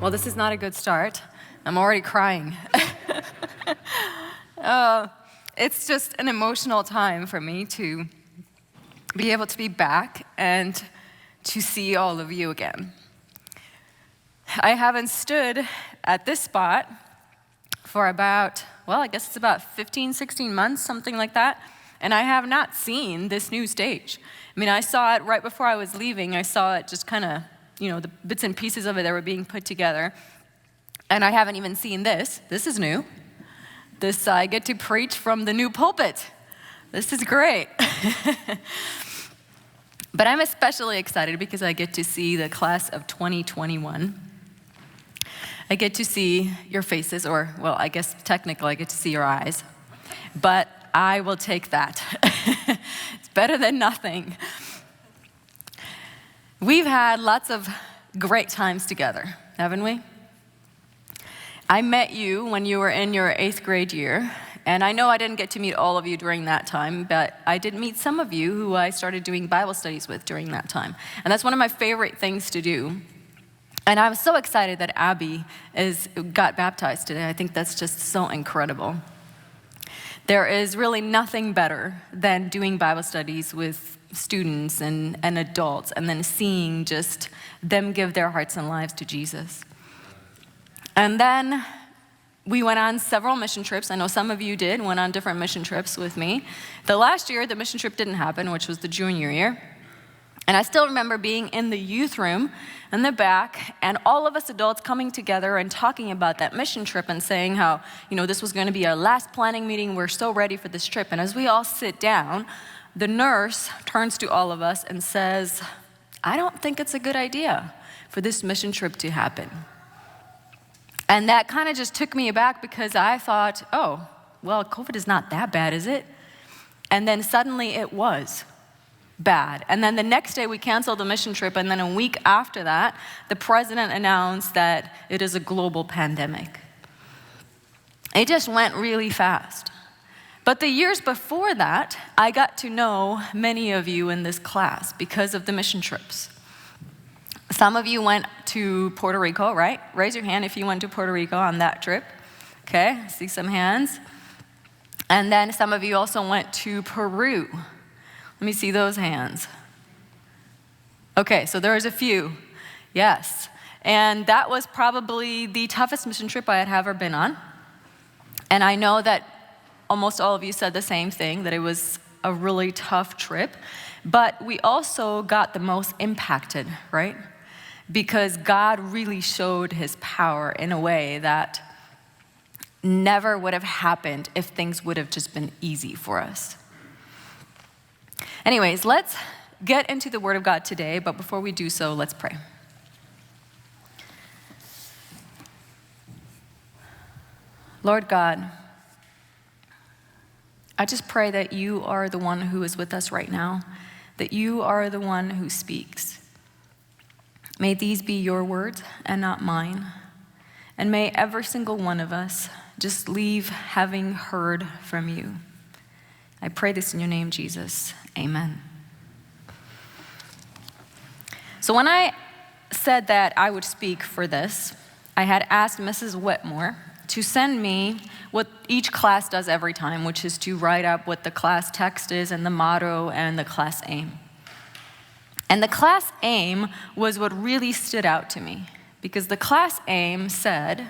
Well, this is not a good start. I'm already crying. It's just an emotional time for me to be able to be back and to see all of you again. I haven't stood at this spot for about, I guess it's about 15, 16 months, something like that. And I have not seen this new stage. I mean, I saw it right before I was leaving. I saw it just kind of, the bits and pieces of it that were being put together. And I haven't even seen this. This is new. This, I get to preach from the new pulpit. This is great. But I'm especially excited because I get to see the class of 2021. I get to see your faces, I guess technically I get to see your eyes. But I will take that. It's better than nothing. We've had lots of great times together, haven't we? I met you when you were in your 8th grade year, and I know I didn't get to meet all of you during that time, but I did meet some of you who I started doing Bible studies with during that time. And that's one of my favorite things to do. And I'm so excited that Abby got baptized today. I think that's just so incredible. There is really nothing better than doing Bible studies with students and adults and then seeing just them give their hearts and lives to Jesus. And then we went on several mission trips. I know some of you went on different mission trips with me. The last year, the mission trip didn't happen, which was the junior year. And I still remember being in the youth room in the back and all of us adults coming together and talking about that mission trip and saying how, this was going to be our last planning meeting. We're so ready for this trip. And as we all sit down, the nurse turns to all of us and says, I don't think it's a good idea for this mission trip to happen. And that kind of just took me aback because I thought, COVID is not that bad, is it? And then suddenly it was bad. And then the next day we canceled the mission trip, and then a week after that, the president announced that it is a global pandemic. It just went really fast. But the years before that, I got to know many of you in this class because of the mission trips. Some of you went to Puerto Rico, right? Raise your hand if you went to Puerto Rico on that trip. Okay, I see some hands. And then some of you also went to Peru. Let me see those hands. Okay, so there's a few. Yes. And that was probably the toughest mission trip I had ever been on. And I know that almost all of you said the same thing, that it was a really tough trip. But we also got the most impacted, right? Because God really showed his power in a way that never would have happened if things would have just been easy for us. Anyways, let's get into the Word of God today, but before we do so, let's pray. Lord God, I just pray that you are the one who is with us right now, that you are the one who speaks. May these be your words and not mine, and may every single one of us just leave having heard from you. I pray this in your name, Jesus. Amen. So when I said that I would speak for this, I had asked Mrs. Whitmore to send me what each class does every time, which is to write up what the class text is and the motto and the class aim. And the class aim was what really stood out to me, because the class aim said,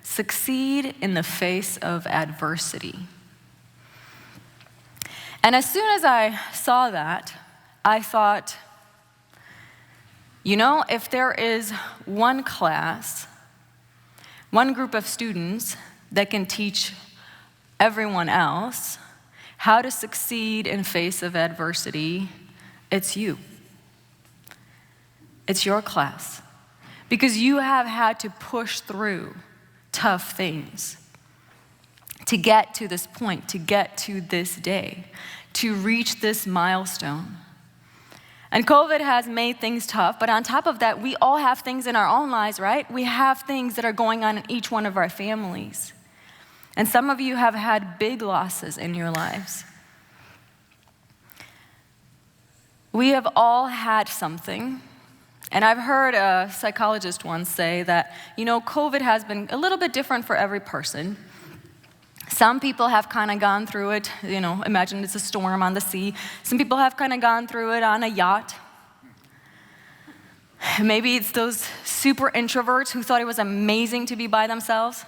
succeed in the face of adversity. And as soon as I saw that, I thought, if there is one class, one group of students that can teach everyone else how to succeed in face of adversity, it's you. It's your class. Because you have had to push through tough things to get to this point, to get to this day, to reach this milestone. And COVID has made things tough, but on top of that, we all have things in our own lives, right? We have things that are going on in each one of our families. And some of you have had big losses in your lives. We have all had something And I've heard a psychologist once say that, COVID has been a little bit different for every person. Some people have kind of gone through it, imagine it's a storm on the sea. Some people have kind of gone through it on a yacht. Maybe it's those super introverts who thought it was amazing to be by themselves.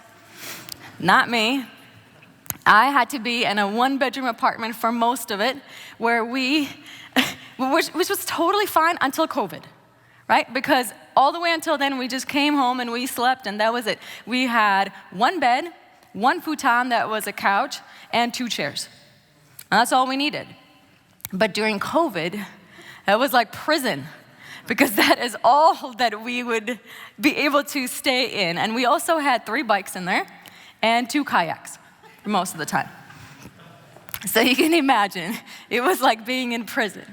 Not me. I had to be in a one-bedroom apartment for most of it, where which was totally fine until COVID, right? Because all the way until then, we just came home and we slept, and that was it. We had one bed, one futon that was a couch, and 2 chairs. And that's all we needed. But during COVID, it was like prison, because that is all that we would be able to stay in. And we also had 3 bikes in there and 2 kayaks for most of the time. So you can imagine, it was like being in prison.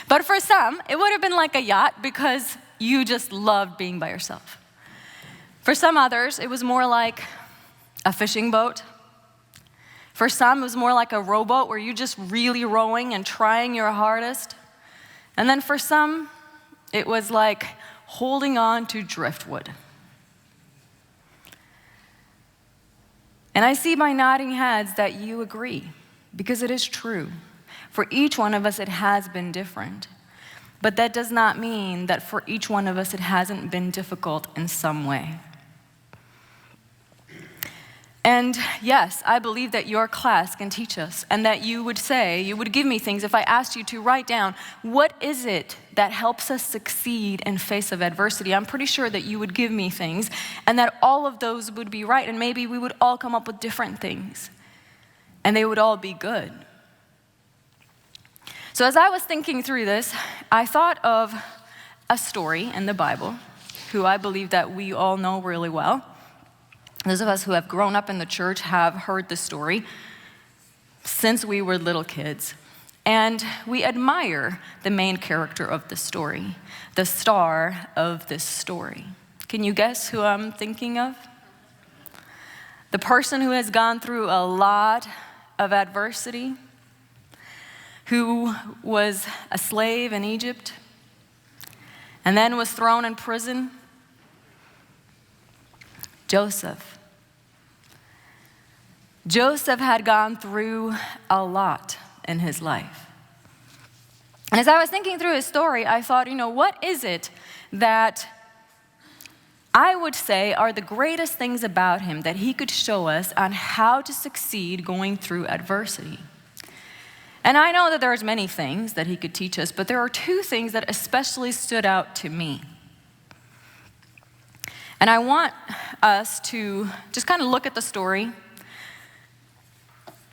But for some, it would have been like a yacht because you just loved being by yourself. For some others, it was more like a fishing boat. For some, it was more like a rowboat where you're just really rowing and trying your hardest. And then for some, it was like holding on to driftwood. And I see by nodding heads that you agree, because it is true. For each one of us, it has been different. But that does not mean that for each one of us, it hasn't been difficult in some way. And yes, I believe that your class can teach us, and that you would give me things if I asked you to write down, what is it that helps us succeed in face of adversity? I'm pretty sure that you would give me things, and that all of those would be right, and maybe we would all come up with different things, and they would all be good. So as I was thinking through this, I thought of a story in the Bible, who I believe that we all know really well. Those of us who have grown up in the church have heard the story since we were little kids. And we admire the main character of the story, the star of this story. Can you guess who I'm thinking of? The person who has gone through a lot of adversity, who was a slave in Egypt, and then was thrown in prison. Joseph. Joseph had gone through a lot in his life. And as I was thinking through his story, I thought, what is it that I would say are the greatest things about him that he could show us on how to succeed going through adversity? And I know that there's many things that he could teach us, but there are 2 things that especially stood out to me. And I want us to just kind of look at the story,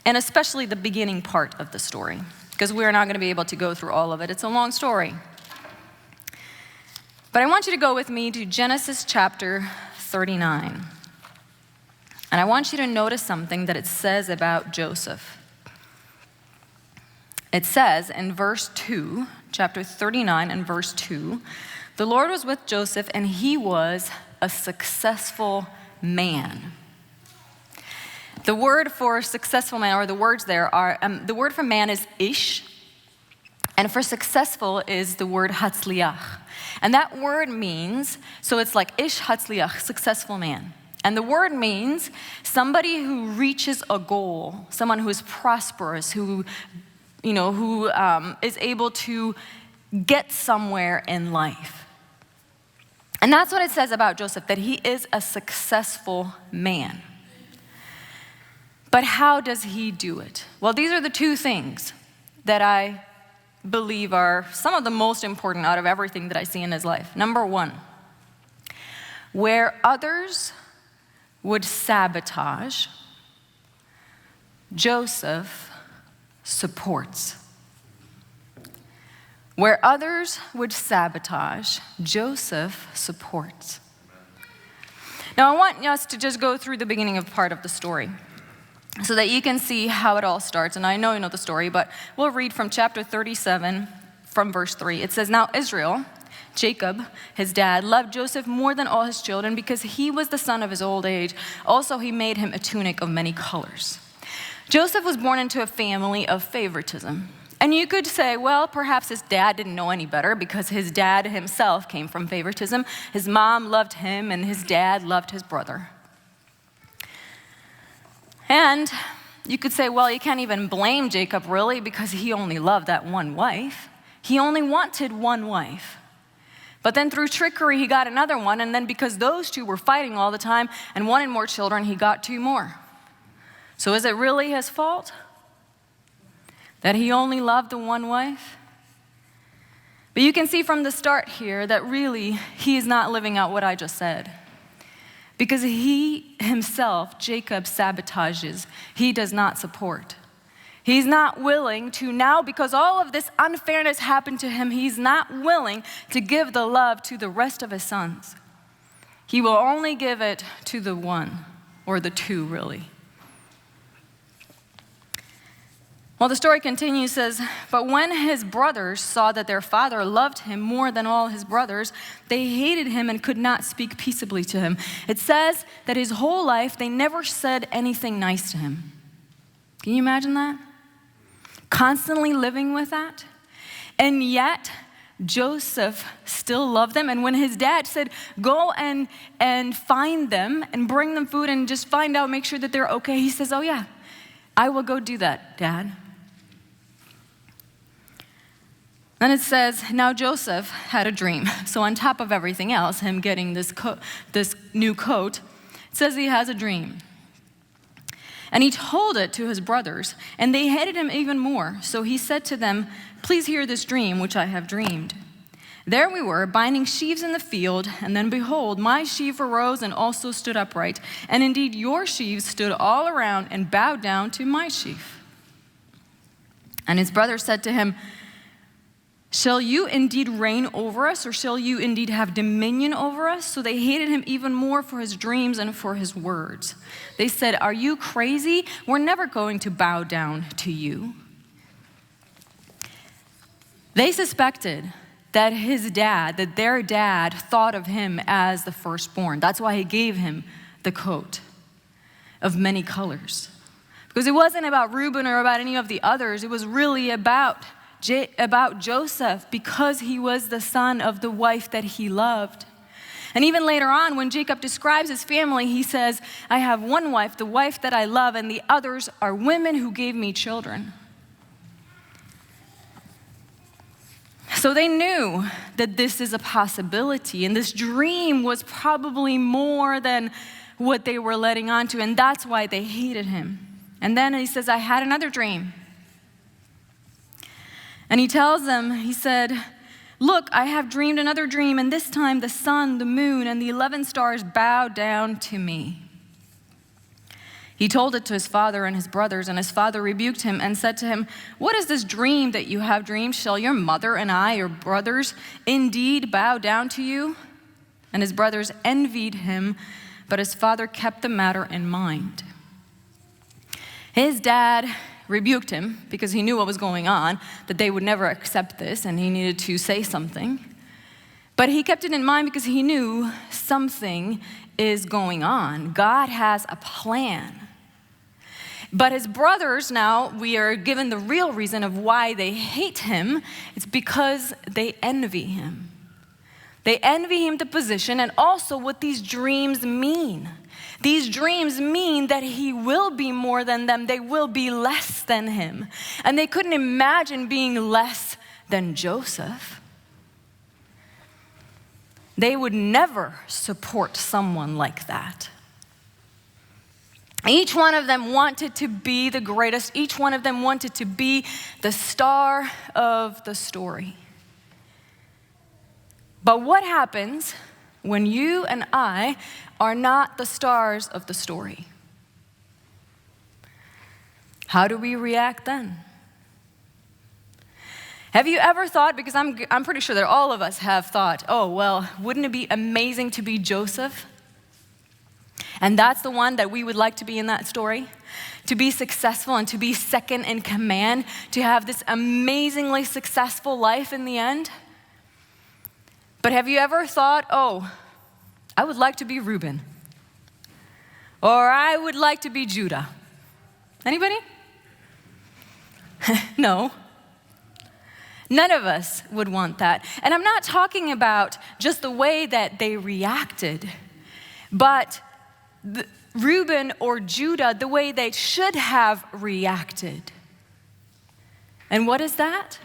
and especially the beginning part of the story, because we're not going to be able to go through all of it. It's a long story. But I want you to go with me to Genesis chapter 39. And I want you to notice something that it says about Joseph. It says in verse 2, chapter 39 and verse 2, the Lord was with Joseph, and he was a successful man. The word for successful man, or the words there are, the word for man is ish, and for successful is the word hatzliach. And that word means, so it's like ish hatzliach, successful man. And the word means somebody who reaches a goal, someone who is prosperous, who is able to get somewhere in life. And that's what it says about Joseph, that he is a successful man. But how does he do it? Well, these are the 2 things that I believe are some of the most important out of everything that I see in his life. Number 1, where others would sabotage, Joseph supports. Where others would sabotage, Joseph supports. Now, I want us to just go through the beginning of part of the story, so that you can see how it all starts. And I know you know the story, but we'll read from chapter 37, from verse 3. It says, now Israel, Jacob, his dad, loved Joseph more than all his children because he was the son of his old age. Also, he made him a tunic of many colors. Joseph was born into a family of favoritism. And you could say, well, perhaps his dad didn't know any better because his dad himself came from favoritism. His mom loved him and his dad loved his brother. And you could say, well, you can't even blame Jacob really because he only loved that one wife. He only wanted one wife. But then through trickery, he got another one, and then because those two were fighting all the time and wanted more children, he got two more. So is it really his fault that he only loved the one wife? But you can see from the start here that really he is not living out what I just said. Because he himself, Jacob, sabotages. He does not support. He's not willing to now, because all of this unfairness happened to him, he's not willing to give the love to the rest of his sons. He will only give it to the one, or the two, really. Well, the story continues, says, but when his brothers saw that their father loved him more than all his brothers, they hated him and could not speak peaceably to him. It says that his whole life, they never said anything nice to him. Can you imagine that? Constantly living with that. And yet, Joseph still loved them. And when his dad said, go and find them and bring them food and just find out, make sure that they're okay, he says, oh yeah, I will go do that, Dad. Then it says, now Joseph had a dream. So on top of everything else, him getting this new coat, it says he has a dream. And he told it to his brothers, and they hated him even more. So he said to them, please hear this dream which I have dreamed. There we were, binding sheaves in the field, and then behold, my sheaf arose and also stood upright. And indeed your sheaves stood all around and bowed down to my sheaf. And his brothers said to him, shall you indeed reign over us, or shall you indeed have dominion over us? So they hated him even more for his dreams and for his words. They said, are you crazy? We're never going to bow down to you. They suspected that their dad thought of him as the firstborn. That's why he gave him the coat of many colors. Because it wasn't about Reuben or about any of the others. It was really about Joseph, because he was the son of the wife that he loved. And even later on, when Jacob describes his family, he says, I have one wife, the wife that I love, and the others are women who gave me children. So they knew that this is a possibility, and this dream was probably more than what they were letting on to, and that's why they hated him. And then he says, I had another dream. And he tells them, he said, look, I have dreamed another dream, and this time the sun, the moon, and the 11 stars bow down to me. He told it to his father and his brothers, and his father rebuked him and said to him, what is this dream that you have dreamed? Shall your mother and I, your brothers, indeed bow down to you? And his brothers envied him, but his father kept the matter in mind. His dad rebuked him because he knew what was going on, that they would never accept this, and he needed to say something. But he kept it in mind because he knew something is going on. God has a plan. But his brothers, now we are given the real reason of why they hate him. It's because they envy him. They envy him the position and also what these dreams mean. These dreams mean that he will be more than them. They will be less than him. And they couldn't imagine being less than Joseph. They would never support someone like that. Each one of them wanted to be the greatest. Each one of them wanted to be the star of the story. But what happens when you and I are not the stars of the story? How do we react then? Have you ever thought, because I'm pretty sure that all of us have thought, oh, well, wouldn't it be amazing to be Joseph? And that's the one that we would like to be in that story. To be successful and to be second in command, to have this amazingly successful life in the end. But have you ever thought, oh, I would like to be Reuben, or I would like to be Judah? Anybody? No. None of us would want that. And I'm not talking about just the way that they reacted, but Reuben or Judah, the way they should have reacted. And what is that?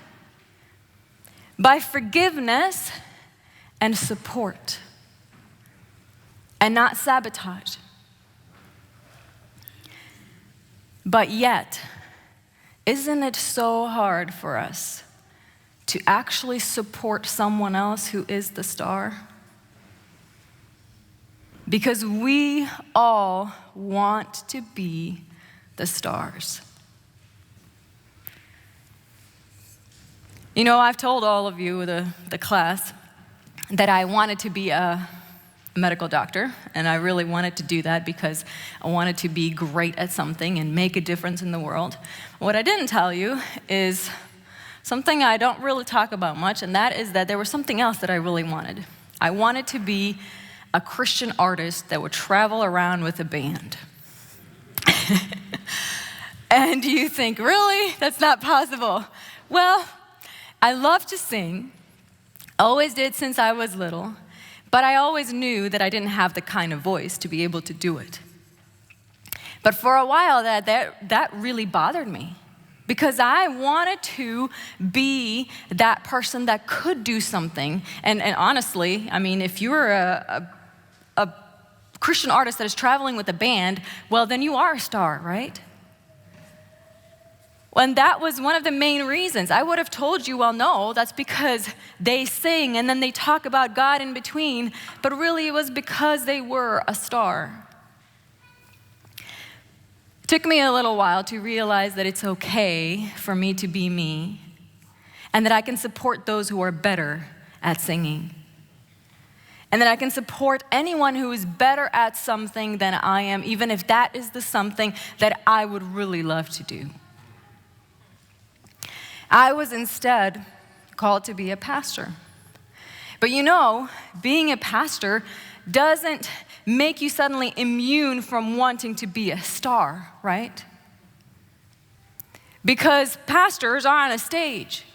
By forgiveness and support, and not sabotage. But yet, isn't it so hard for us to actually support someone else who is the star? Because we all want to be the stars. You know, I've told all of you, the class, that I wanted to be a medical doctor, and I really wanted to do that because I wanted to be great at something and make a difference in the world. What I didn't tell you is something I don't really talk about much, and that is that there was something else that I really wanted. I wanted to be a Christian artist that would travel around with a band. And you think, really? That's not possible. Well, I love to sing, always did since I was little, but I always knew that I didn't have the kind of voice to be able to do it. But for a while, that really bothered me, because I wanted to be that person that could do something. And honestly, I mean, if you're a Christian artist that is traveling with a band, well, then you are a star, right? And that was one of the main reasons. I would have told you, well, no, that's because they sing and then they talk about God in between, but really it was because they were a star. It took me a little while to realize that it's okay for me to be me, and that I can support those who are better at singing, and that I can support anyone who is better at something than I am, even if that is the something that I would really love to do. I was instead called to be a pastor. But you know, being a pastor doesn't make you suddenly immune from wanting to be a star, right? Because pastors are on a stage.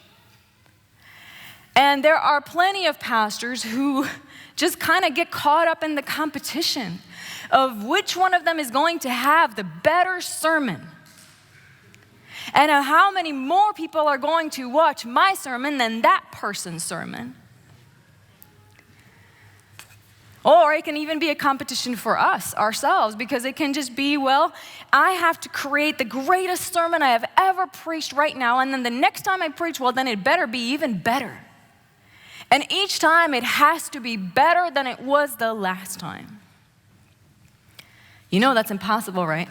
And there are plenty of pastors who just kind of get caught up in the competition of which one of them is going to have the better sermon. And how many more people are going to watch my sermon than that person's sermon? Or it can even be a competition for us, ourselves, because it can just be, well, I have to create the greatest sermon I have ever preached right now, and then the next time I preach, well, then it better be even better. And each time it has to be better than it was the last time. You know that's impossible, right?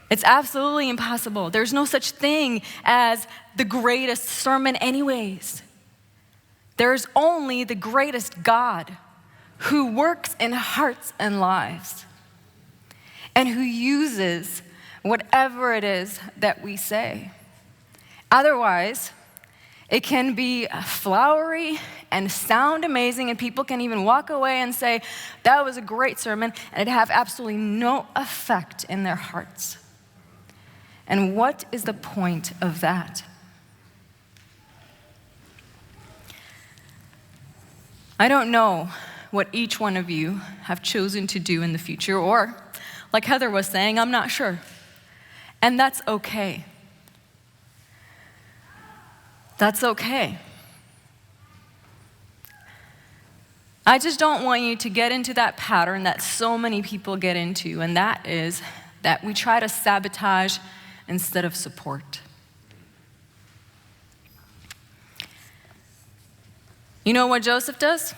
It's absolutely impossible. There's no such thing as the greatest sermon anyways. There's only the greatest God who works in hearts and lives and who uses whatever it is that we say. Otherwise, it can be flowery and sound amazing, and people can even walk away and say, that was a great sermon, and it have absolutely no effect in their hearts. And what is the point of that? I don't know what each one of you have chosen to do in the future, or like Heather was saying, I'm not sure. And that's okay. That's okay. I just don't want you to get into that pattern that so many people get into, and that is that we try to sabotage instead of support. You know what Joseph does?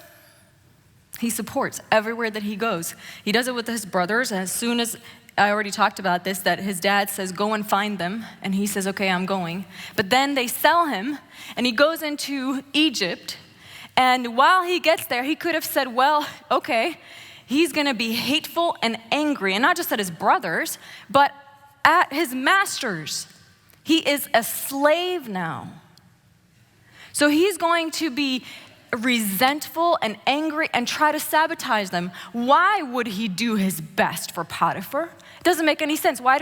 He supports everywhere that he goes. He does it with his brothers. As soon as, I already talked about this, that his dad says, go and find them. And he says, okay, I'm going. But then they sell him, and he goes into Egypt. And while he gets there, he could have said, well, okay, he's going to be hateful and angry. And not just at his brothers, but at his masters. He is a slave now. So he's going to be resentful and angry and try to sabotage them. Why would he do his best for Potiphar It doesn't make any sense. Why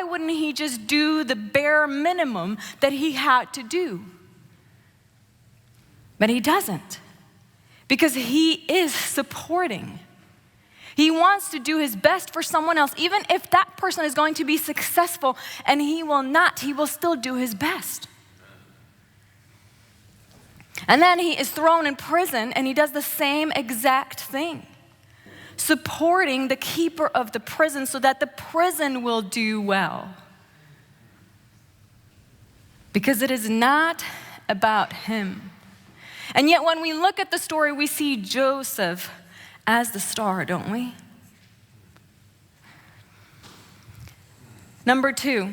wouldn't he just do the bare minimum that he had to do? But he doesn't, because he is supporting. He wants to do his best for someone else, even if that person is going to be successful and he will not, he will still do his best. And then he is thrown in prison and he does the same exact thing, supporting the keeper of the prison so that the prison will do well. Because it is not about him. And yet when we look at the story, we see Joseph as the star, don't we? Number 2,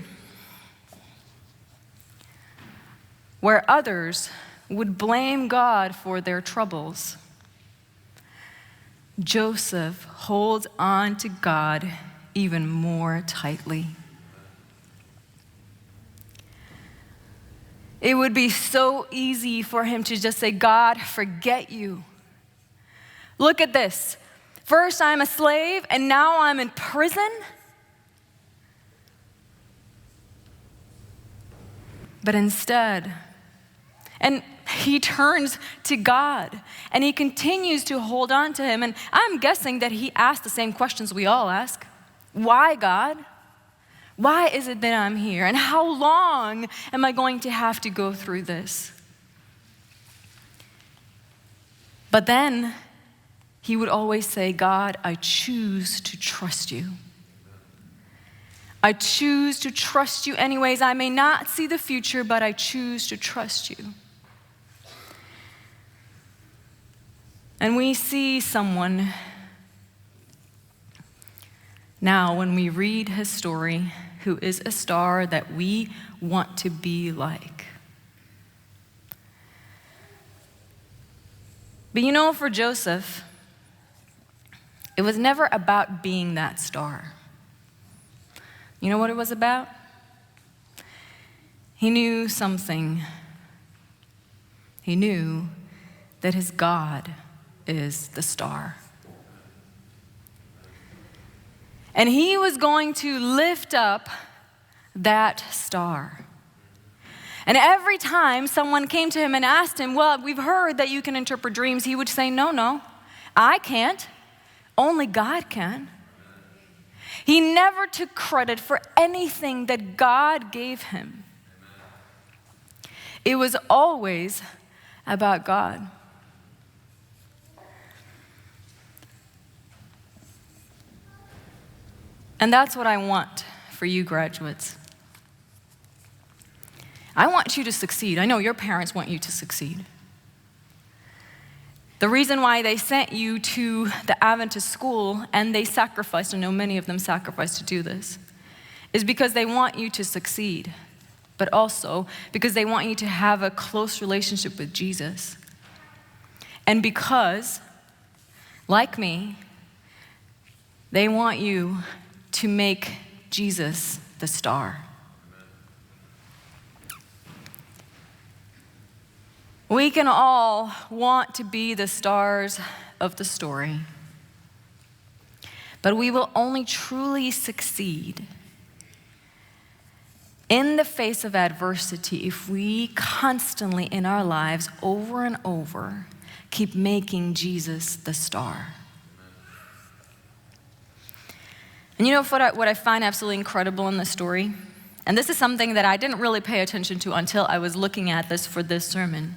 where others would blame God for their troubles, Joseph holds on to God even more tightly. It would be so easy for him to just say, God, forget you. Look at this. First I'm a slave and now I'm in prison. But instead, and he turns to God and he continues to hold on to him. And I'm guessing that he asked the same questions we all ask. Why, God? Why is it that I'm here? And how long am I going to have to go through this? But then he would always say, God, I choose to trust you. I choose to trust you anyways. I may not see the future, but I choose to trust you. And we see someone now, when we read his story, who is a star that we want to be like. But you know, for Joseph, it was never about being that star. You know what it was about? He knew something. He knew that his God is the star. And he was going to lift up that star. And every time someone came to him and asked him, well, we've heard that you can interpret dreams, he would say, no, I can't. Only God can. He never took credit for anything that God gave him. It was always about God. And that's what I want for you graduates. I want you to succeed. I know your parents want you to succeed. The reason why they sent you to the Adventist school, and they sacrificed, I know many of them sacrificed to do this, is because they want you to succeed, but also because they want you to have a close relationship with Jesus. And because, like me, they want you to make Jesus the star. We can all want to be the stars of the story, but we will only truly succeed in the face of adversity if we constantly in our lives, over and over, keep making Jesus the star. And you know what I find absolutely incredible in this story? And this is something that I didn't really pay attention to until I was looking at this for this sermon.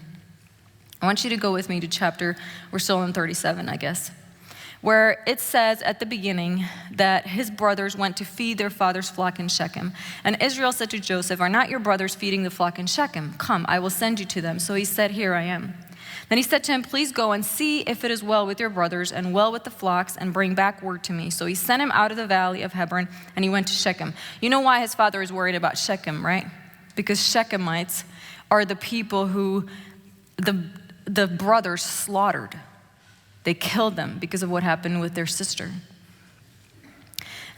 I want you to go with me to we're still in 37, I guess, where it says at the beginning that his brothers went to feed their father's flock in Shechem. And Israel said to Joseph, are not your brothers feeding the flock in Shechem? Come, I will send you to them. So he said, here I am. Then he said to him, please go and see if it is well with your brothers and well with the flocks, and bring back word to me. So he sent him out of the valley of Hebron, and he went to Shechem. You know why his father is worried about Shechem, right? Because Shechemites are the people who the brothers slaughtered. They killed them because of what happened with their sister.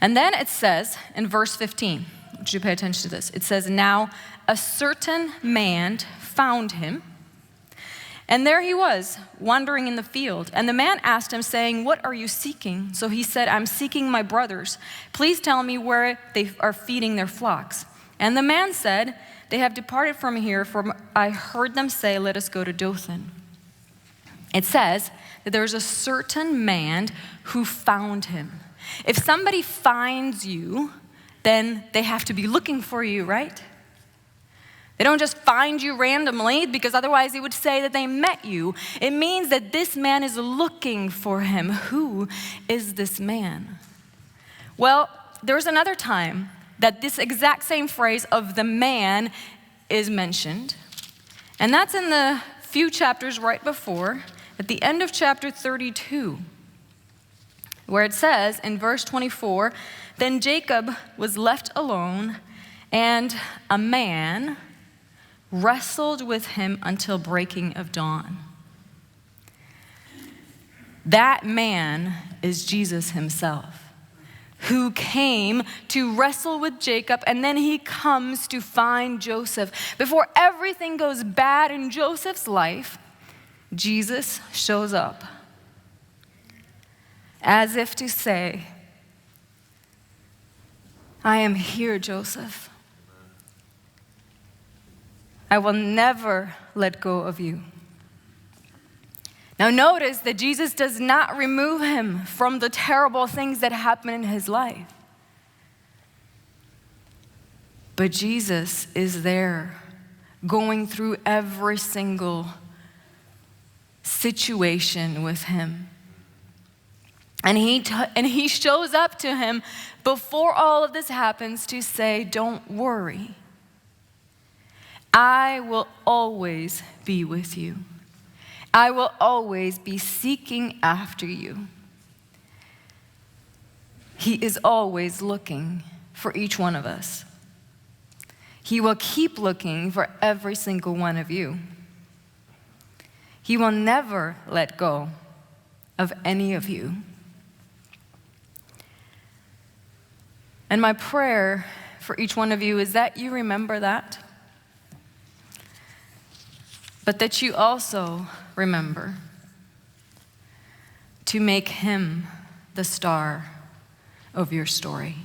And then it says in verse 15, would you pay attention to this? It says, now a certain man found him And there he was, wandering in the field. And the man asked him, saying, "What are you seeking?" So he said, "I'm seeking my brothers. Please tell me where they are feeding their flocks." And the man said, "They have departed from here, for I heard them say, 'Let us go to Dothan.'" It says that there's a certain man who found him. If somebody finds you, then they have to be looking for you, right? They don't just find you randomly, because otherwise they would say that they met you. It means that this man is looking for him. Who is this man? Well, there's another time that this exact same phrase of the man is mentioned. And that's in the few chapters right before, at the end of chapter 32, where it says in verse 24, "Then Jacob was left alone, and a man wrestled with him until breaking of dawn." That man is Jesus himself, who came to wrestle with Jacob, and then he comes to find Joseph. Before everything goes bad in Joseph's life, Jesus shows up as if to say, "I am here, Joseph. I will never let go of you." Now notice that Jesus does not remove him from the terrible things that happen in his life. But Jesus is there, going through every single situation with him. And he shows up to him before all of this happens to say, "Don't worry. I will always be with you. I will always be seeking after you." He is always looking for each one of us. He will keep looking for every single one of you. He will never let go of any of you. And my prayer for each one of you is that you remember that, but that you also remember to make him the star of your story.